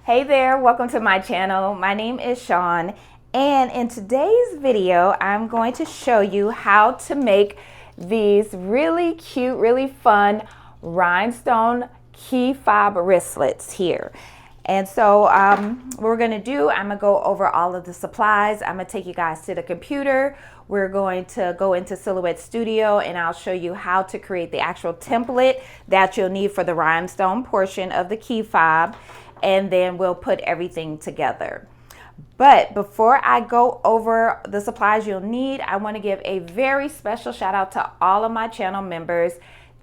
Hey there, welcome to my channel. My name is Shawn, and in today's video I'm going to show you how to make these really cute, really fun rhinestone key fob wristlets here. And so what we're going to do, I'm going to go over all of the supplies. I'm going to take you guys to the computer. We're going to go into Silhouette Studio and I'll show you how to create the actual template that you'll need for the rhinestone portion of the key fob. And then we'll put everything together. But before I go over the supplies you'll need, I want to give a very special shout out to all of my channel members.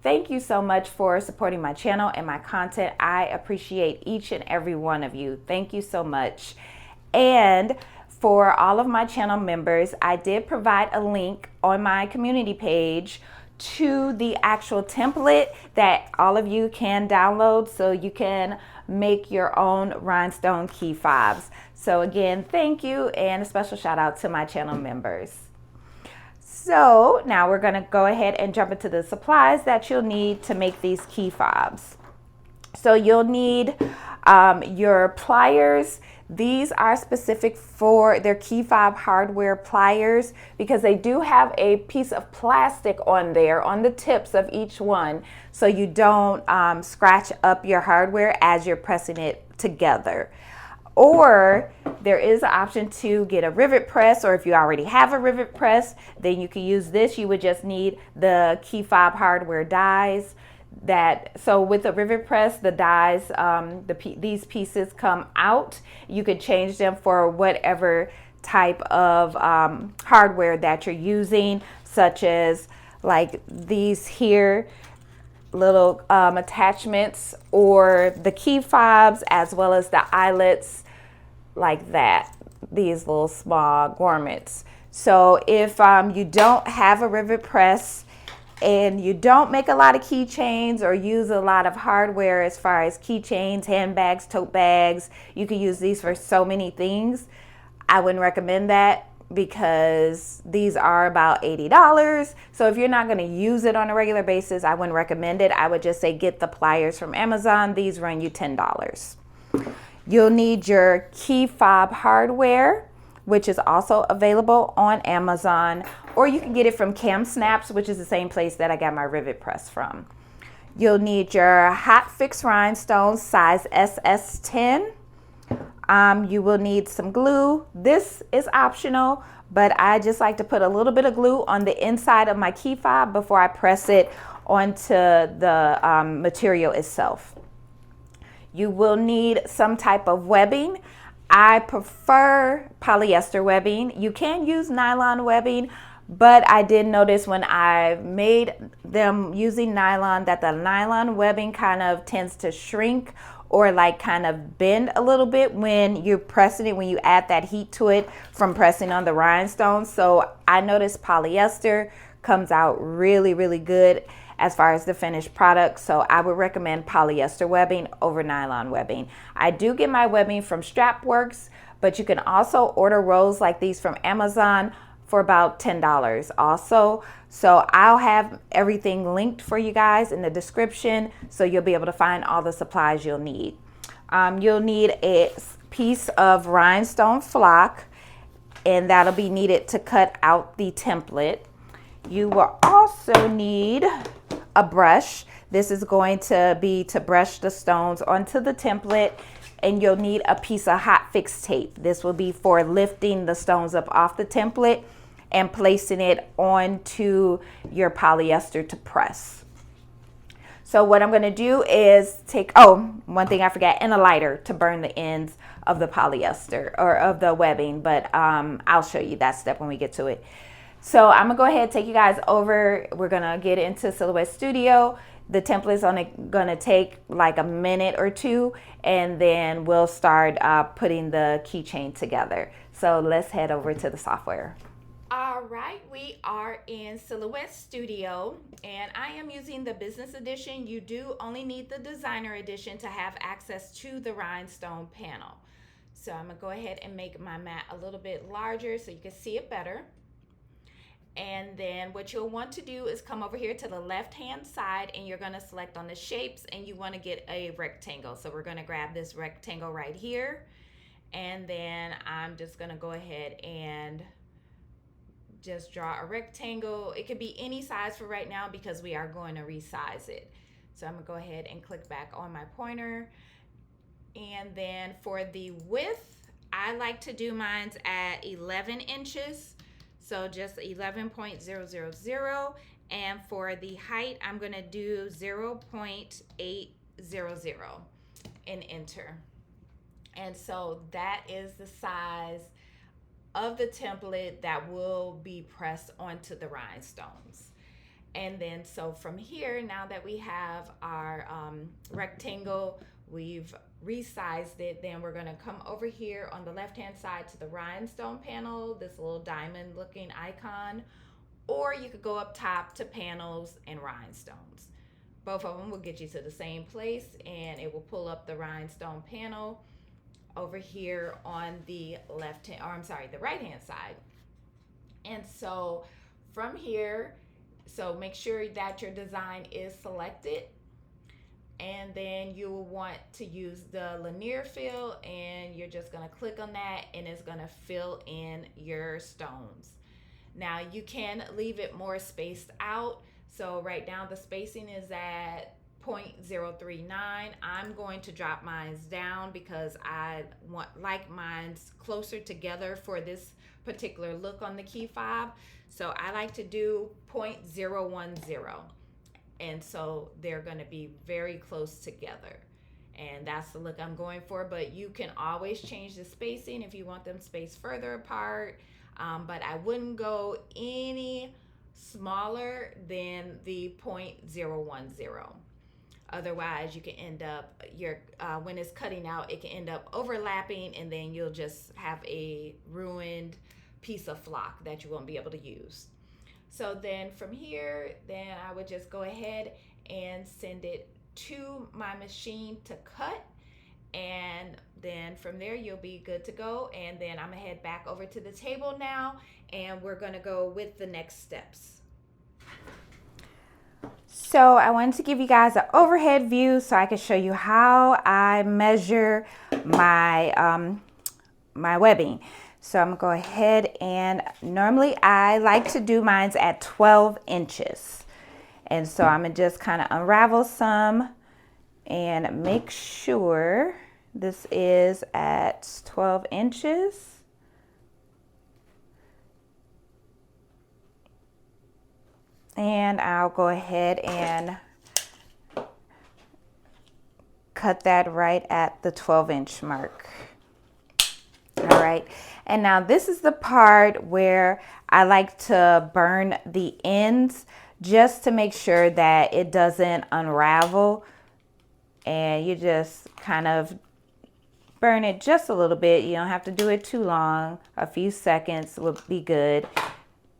Thank you so much for supporting my channel and my content. I appreciate each and every one of you. Thank you so much. And for all of my channel members, I did provide a link on my community page to the actual template that all of you can download so you can make your own rhinestone key fobs. So again, thank you, and a special shout out to my channel members. So now we're going to go ahead and jump into the supplies that you'll need to make these key fobs. So you'll need your pliers. These are specific for their key fob hardware pliers because they do have a piece of plastic on there on the tips of each one, so you don't scratch up your hardware as you're pressing it together. Or there is an option to get a rivet press, or if you already have a rivet press, then you can use this. You would just need the key fob hardware dies. So with a rivet press, the dies, these pieces come out. You could change them for whatever type of hardware that you're using, such as like these here little attachments, or the key fobs, as well as the eyelets like that, these little small grommets. So if you don't have a rivet press, and you don't make a lot of keychains or use a lot of hardware as far as keychains, handbags, tote bags, you can use these for so many things. I wouldn't recommend that because these are about $80. So if you're not going to use it on a regular basis, I wouldn't recommend it. I would just say get the pliers from Amazon. These run you $10. You'll need your key fob hardware, which is also available on Amazon, or you can get it from Cam Snaps, which is the same place that I got my rivet press from. You'll need your hot fix rhinestones, size SS10. You will need some glue. This is optional, but I just like to put a little bit of glue on the inside of my key fob before I press it onto the material itself. You will need some type of webbing. I prefer polyester webbing. You can use nylon webbing, but I did notice when I made them using nylon that the nylon webbing kind of tends to shrink or like kind of bend a little bit when you're pressing it, when you add that heat to it from pressing on the rhinestones. So I noticed polyester comes out really, really good as far as the finished product. So I would recommend polyester webbing over nylon webbing. I do get my webbing from Strapworks, but you can also order rolls like these from Amazon for about $10 also. So I'll have everything linked for you guys in the description, so you'll be able to find all the supplies you'll need. You'll need a piece of rhinestone flock, and that'll be needed to cut out the template. You will also need a brush. This is going to be to brush the stones onto the template, and you'll need a piece of hot fix tape. This will be for lifting the stones up off the template and placing it onto your polyester to press. So what I'm going to do is take, one thing I forgot, and a lighter to burn the ends of the polyester or of the webbing, but I'll show you that step when we get to it. So I'm gonna go ahead and take you guys over. We're gonna get into Silhouette Studio. The template is gonna take like a minute or two, and then we'll start putting the keychain together. So let's head over to the software. All right, we are in Silhouette Studio, and I am using the business edition. You do only need the designer edition to have access to the rhinestone panel. So I'm gonna go ahead and make my mat a little bit larger so you can see it better. And then what you'll want to do is come over here to the left hand side, and you're going to select on the shapes, and you want to get a rectangle. So we're going to grab this rectangle right here, and then I'm just going to go ahead and just draw a rectangle. It could be any size for right now because we are going to resize it. So I'm going to go ahead and click back on my pointer. And then for the width, I like to do mine at 11 inches. So just 11.000. And for the height, I'm going to do 0.800 and enter. And so that is the size of the template that will be pressed onto the rhinestones. And then so from here, now that we have our rectangle, we've resized it, then we're going to come over here on the left hand side to the rhinestone panel, this little diamond looking icon, or you could go up top to panels and rhinestones. Both of them will get you to the same place, and it will pull up the rhinestone panel over here on the left hand, or I'm sorry, the right hand side. And so from here, so make sure that your design is selected, and then you will want to use the linear fill, and you're just going to click on that, and it's going to fill in your stones. Now you can leave it more spaced out. So right now the spacing is at 0.039. I'm going to drop mine down because I like mine closer together for this particular look on the key fob. So I like to do 0.010. And so they're going to be very close together. And that's the look I'm going for. But you can always change the spacing if you want them spaced further apart. But I wouldn't go any smaller than the 0.010. Otherwise, you can end up, when it's cutting out, it can end up overlapping, and then you'll just have a ruined piece of flock that you won't be able to use. So then from here, then I would just go ahead and send it to my machine to cut. And then from there, you'll be good to go. And then I'm gonna head back over to the table now, and we're gonna go with the next steps. So I wanted to give you guys an overhead view so I can show you how I measure my, my webbing. So I'm gonna go ahead, and normally I like to do mine at 12 inches. And so I'm gonna just kind of unravel some and make sure this is at 12 inches. And I'll go ahead and cut that right at the 12-inch mark. All right, and now this is the part where I like to burn the ends just to make sure that it doesn't unravel. And you just kind of burn it just a little bit. You don't have to do it too long. A few seconds will be good,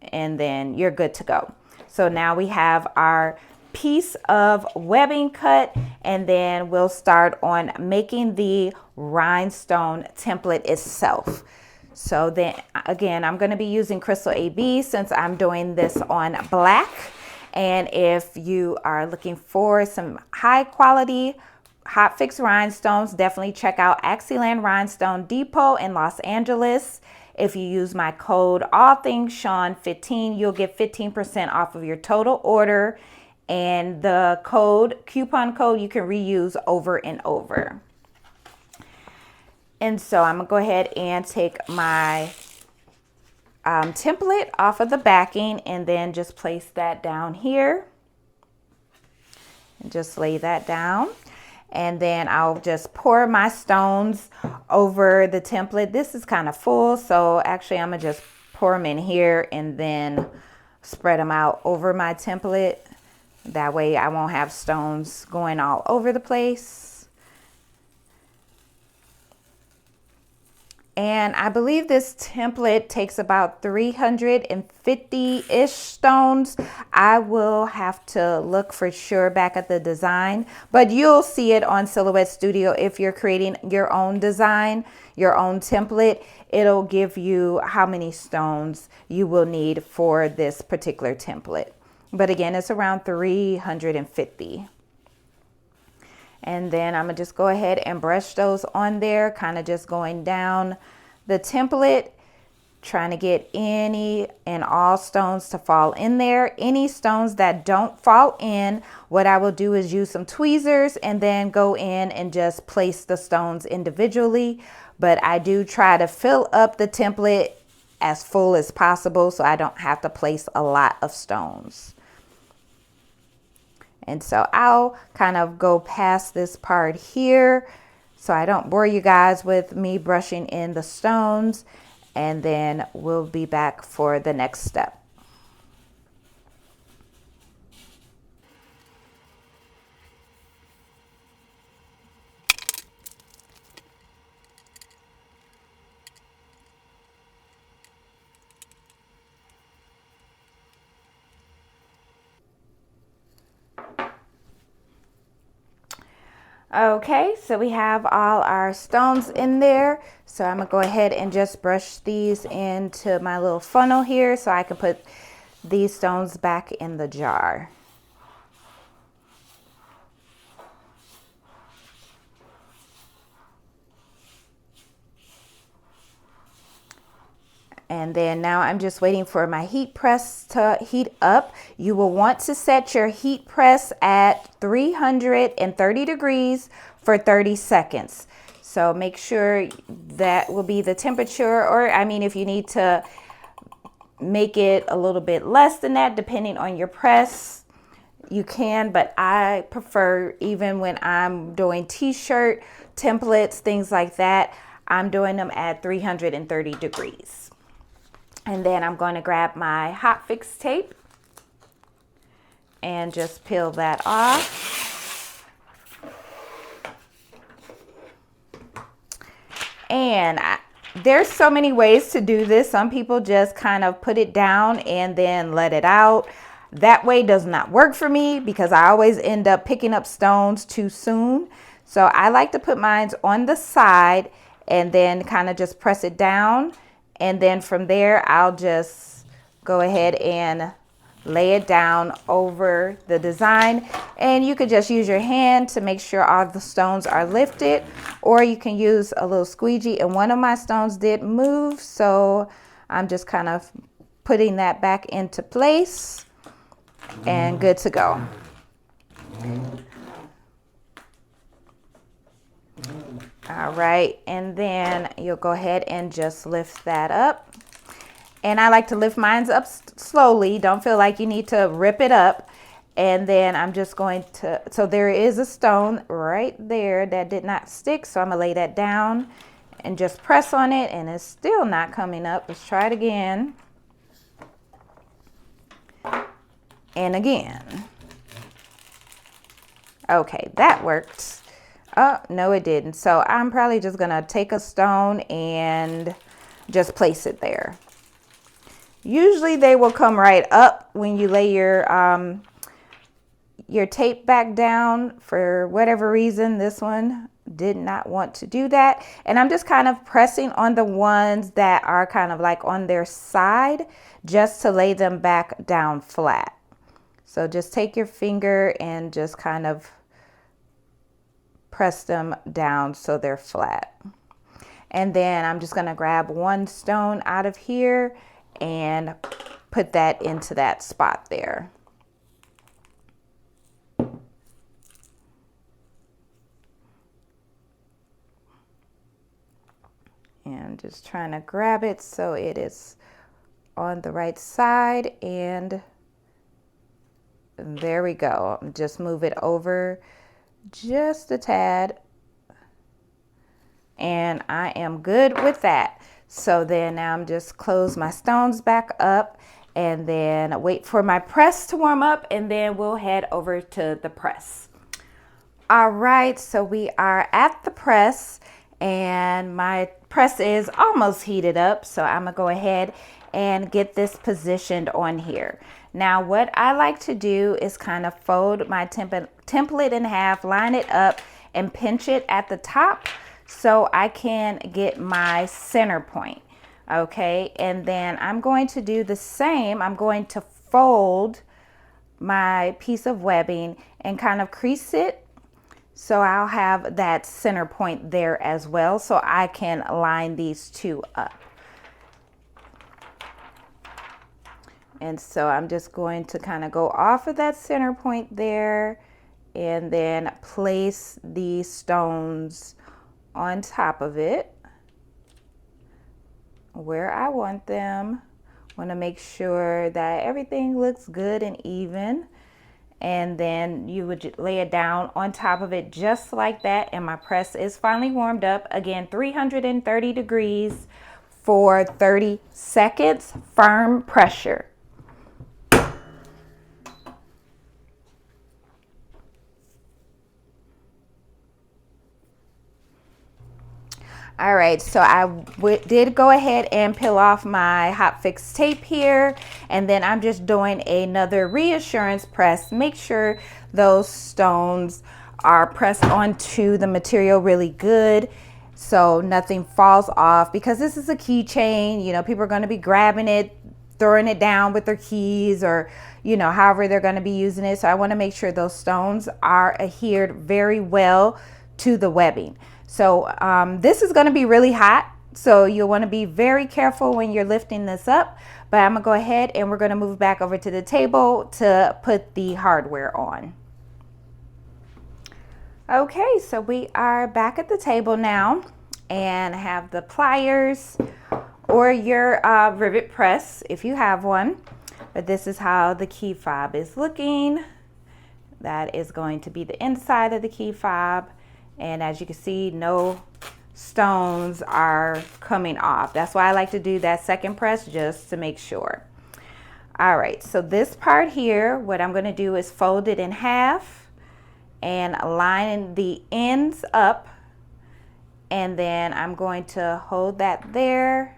and then you're good to go. So now we have our piece of webbing cut, and then we'll start on making the rhinestone template itself. So then again, I'm going to be using Crystal AB since I'm doing this on black. And if you are looking for some high quality hot fix rhinestones, definitely check out Axiland Rhinestone Depot in Los Angeles. If you use my code AllThingsSean15, you'll get 15% off of your total order. And the coupon code, you can reuse over and over. And so I'm gonna go ahead and take my template off of the backing, and then just place that down here. And just lay that down. And then I'll just pour my stones over the template. This is kind of full, so actually I'm gonna just pour them in here and then spread them out over my template. That way I won't have stones going all over the place. And I believe this template takes about 350-ish stones. I will have to look for sure back at the design, but you'll see it on Silhouette Studio. If you're creating your own design, your own template, it'll give you how many stones you will need for this particular template. But again, it's around 350. And then I'm gonna just go ahead and brush those on there, kind of just going down the template, trying to get any and all stones to fall in there. Any stones that don't fall in, what I will do is use some tweezers and then go in and just place the stones individually. But I do try to fill up the template as full as possible so I don't have to place a lot of stones. And so I'll kind of go past this part here so I don't bore you guys with me brushing in the stones, and then we'll be back for the next step. Okay, so we have all our stones in there. So I'm gonna go ahead and just brush these into my little funnel here so I can put these stones back in the jar. And then now I'm just waiting for my heat press to heat up. You will want to set your heat press at 330 degrees for 30 seconds. So make sure that will be the temperature, or I mean, if you need to make it a little bit less than that, depending on your press, you can, but I prefer, even when I'm doing t-shirt templates, things like that, I'm doing them at 330 degrees. And then I'm going to grab my hot fix tape and just peel that off. And there's so many ways to do this. Some people just kind of put it down and then let it out. That way does not work for me because I always end up picking up stones too soon. So I like to put mine on the side and then kind of just press it down. And then from there, I'll just go ahead and lay it down over the design. And you could just use your hand to make sure all the stones are lifted, or you can use a little squeegee. And one of my stones did move, so I'm just kind of putting that back into place and good to go. All right, and then you'll go ahead and just lift that up. And I like to lift mine up slowly. Don't feel like you need to rip it up. And then I'm just going to, so there is a stone right there that did not stick. So I'm gonna lay that down and just press on it, and it's still not coming up. Let's try it again. And again. Okay, that worked. Oh, no, it didn't. So I'm probably just gonna take a stone and just place it there. Usually they will come right up when you lay your tape back down. For whatever reason, this one did not want to do that. And I'm just kind of pressing on the ones that are kind of like on their side just to lay them back down flat. So just take your finger and just kind of press them down so they're flat. And then I'm just gonna grab one stone out of here and put that into that spot there. And just trying to grab it so it is on the right side, and there we go. Just move it over just a tad, and I am good with that. So then now I'm just close my stones back up and then wait for my press to warm up, and then we'll head over to the press. All right, so we are at the press, and my press is almost heated up, so I'm gonna go ahead and get this positioned on here. Now what I like to do is kind of fold my template in half, line it up, and pinch it at the top so I can get my center point. Okay, and then I'm going to do the same. I'm going to fold my piece of webbing and kind of crease it so I'll have that center point there as well, so I can line these two up. And so I'm just going to kind of go off of that center point there and then place these stones on top of it where I want them. Want to make sure that everything looks good and even, and then you would lay it down on top of it just like that. And my press is finally warmed up, again 330 degrees for 30 seconds, firm pressure. All right, so I did go ahead and peel off my hot fix tape here, and then I'm just doing another reassurance press. Make sure those stones are pressed onto the material really good so nothing falls off, because this is a keychain. You know, people are going to be grabbing it, throwing it down with their keys, or you know, however they're going to be using it. So I want to make sure those stones are adhered very well to the webbing. So this is going to be really hot, so you'll want to be very careful when you're lifting this up. But I'm gonna go ahead and we're going to move back over to the table to put the hardware on. Okay, so we are back at the table now and have the pliers or your rivet press if you have one. But this is how the key fob is looking. That is going to be the inside of the key fob. And as you can see, no stones are coming off. That's why I like to do that second press, just to make sure. All right, so this part here, what I'm going to do is fold it in half and line the ends up. And then I'm going to hold that there.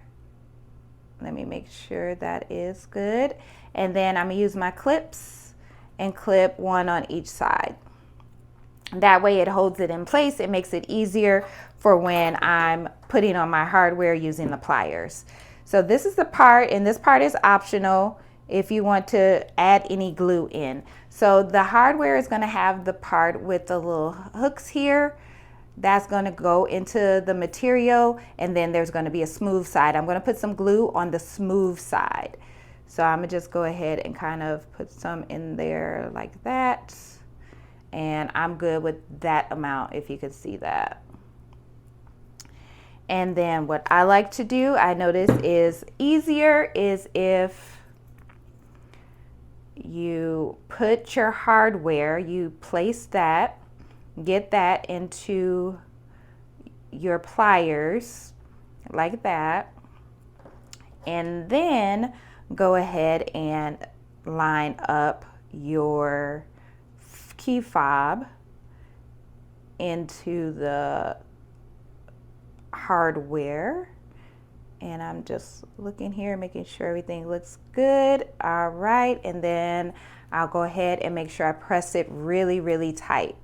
Let me make sure that is good. And then I'm going to use my clips and clip one on each side. That way it holds it in place. It makes it easier for when I'm putting on my hardware using the pliers. So this is the part, and this part is optional if you want to add any glue in. So the hardware is going to have the part with the little hooks here. That's going to go into the material, and then there's going to be a smooth side. I'm going to put some glue on the smooth side. So I'm going to just go ahead and kind of put some in there like that. And I'm good with that amount, if you can see that. And then what I like to do, I notice is easier, is if you put your hardware, you place that, get that into your pliers like that, and then go ahead and line up your key fob into the hardware. And I'm just looking here, making sure everything looks good. All right, and then I'll go ahead and make sure I press it really, really tight.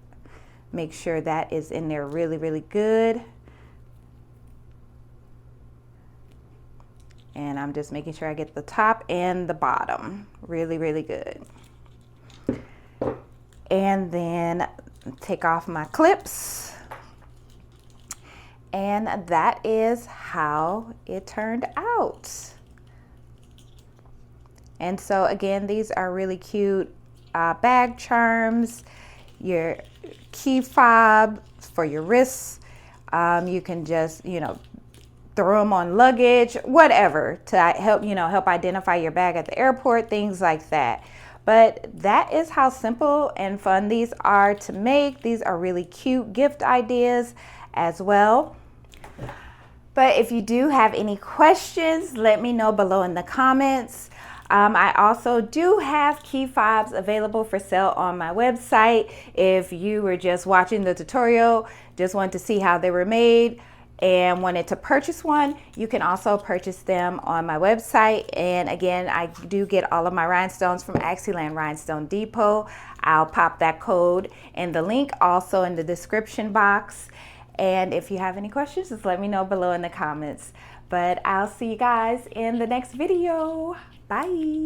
Make sure that is in there really, really good. And I'm just making sure I get the top and the bottom really, really good. And then take off my clips. And that is how it turned out. And so again, these are really cute bag charms, your key fob for your wrists. You can just, you know, throw them on luggage, whatever, to help, you know, help identify your bag at the airport, things like that. But that is how simple and fun these are to make. These are really cute gift ideas as well. But if you do have any questions, let me know below in the comments. I also do have key fobs available for sale on my website. If you were just watching the tutorial, just want to see how they were made, and wanted to purchase one, you can also purchase them on my website. And again, I do get all of my rhinestones from Axiland Rhinestone Depot. I'll pop that code and the link also in the description box. And if you have any questions, just let me know below in the comments. But I'll see you guys in the next video. Bye.